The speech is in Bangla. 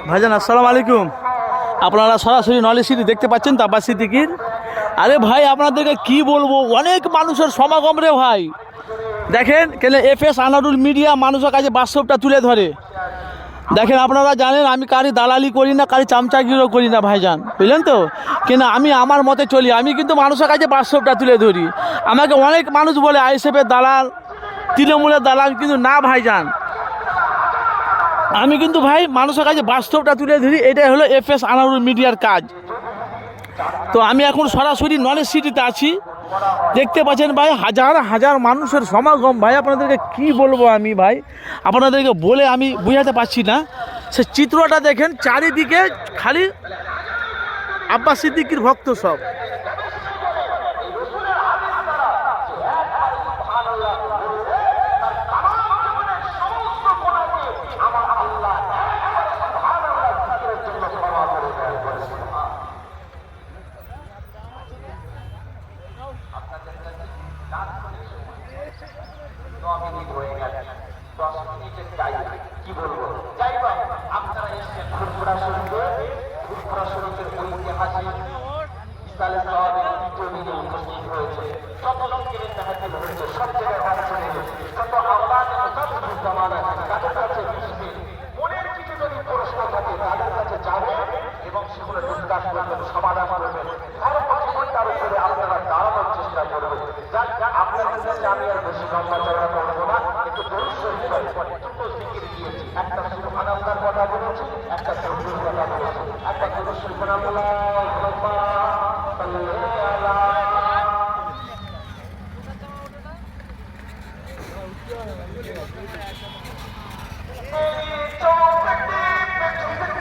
ভাইজান আসসালামু আলাইকুম। আপনারা সরাসরি নলেজ সিটি দেখতে পাচ্ছেন তো আব্বাস সিদ্দিকীর। আরে ভাই আপনাদেরকে কি বলবো, অনেক মানুষের সমাগম রে ভাই। দেখেন কেন এফএস আনারুল মিডিয়া মানুষের কাছে বাস্তবটা তুলে ধরে। দেখেন আপনারা জানেন আমি কারি দালালি করি না, কারি চামচাগিরিও করি না ভাইজান, বুঝলেন তো। কিন্তু আমি আমার মতে চলি, আমি কিন্তু মানুষের কাছে বাস্তবটা তুলে ধরি। আমাকে অনেক মানুষ বলে আইএসএফের দালাল, তৃণমূলের দালাল, কিন্তু না ভাইজান, আমি কিন্তু ভাই মানুষের কাছে বাস্তবটা তুলে ধরি। এটাই হলো এফএস আনারুল মিডিয়ার কাজ। তো আমি এখন সরাসরি নলেজ সিটিতে আছি, দেখতে পাচ্ছেন ভাই হাজার হাজার মানুষের সমাগম। ভাই আপনাদেরকে কি বলবো আমি ভাই, আপনাদেরকে বলে আমি বুঝাতে পারছি না। সে চিত্রটা দেখেন, চারিদিকে খালি আব্বাস সিদ্দিকীর ভক্ত সব। কি বলবো, যাই হোক আপনারা এসেছেন ফুরফুরা শরীফে। ফুরফুরা শরীফের ঐতিহাসিক ইসলামের সওয়াবের দ্বিতীয় দিনে উপস্থিত হয়েছে। শত লোকের মেহফিল হয়েছে, সব জায়গায় অংশ নিয়েছে, শত আওলাদ মুজাদ্দিদুজ্জামান আছেন, তাদের কাছে বুঝবেন। মনের কিছু যদি প্রশ্ন থাকে তাদের কাছে যাবেন এবং সেগুলো ডিসকাস করবেন, সমাধান করবেন। তার উপরে আপনারা দাঁড়ানোর চেষ্টা করবেন। যাক, আপনাদের কাছে আমি আর বেশি লম্বা চড়া করবো না, একটু দরুদ শরীফ পড়ে দুটো জিকির দিয়েছি। একটা সুবহানাল্লাহর কথা বলেছি, একটা তাকবীর কথা বলেছি, একটা দরুদ শরীফ আল্লাহুম্মা সাল্লি আলা।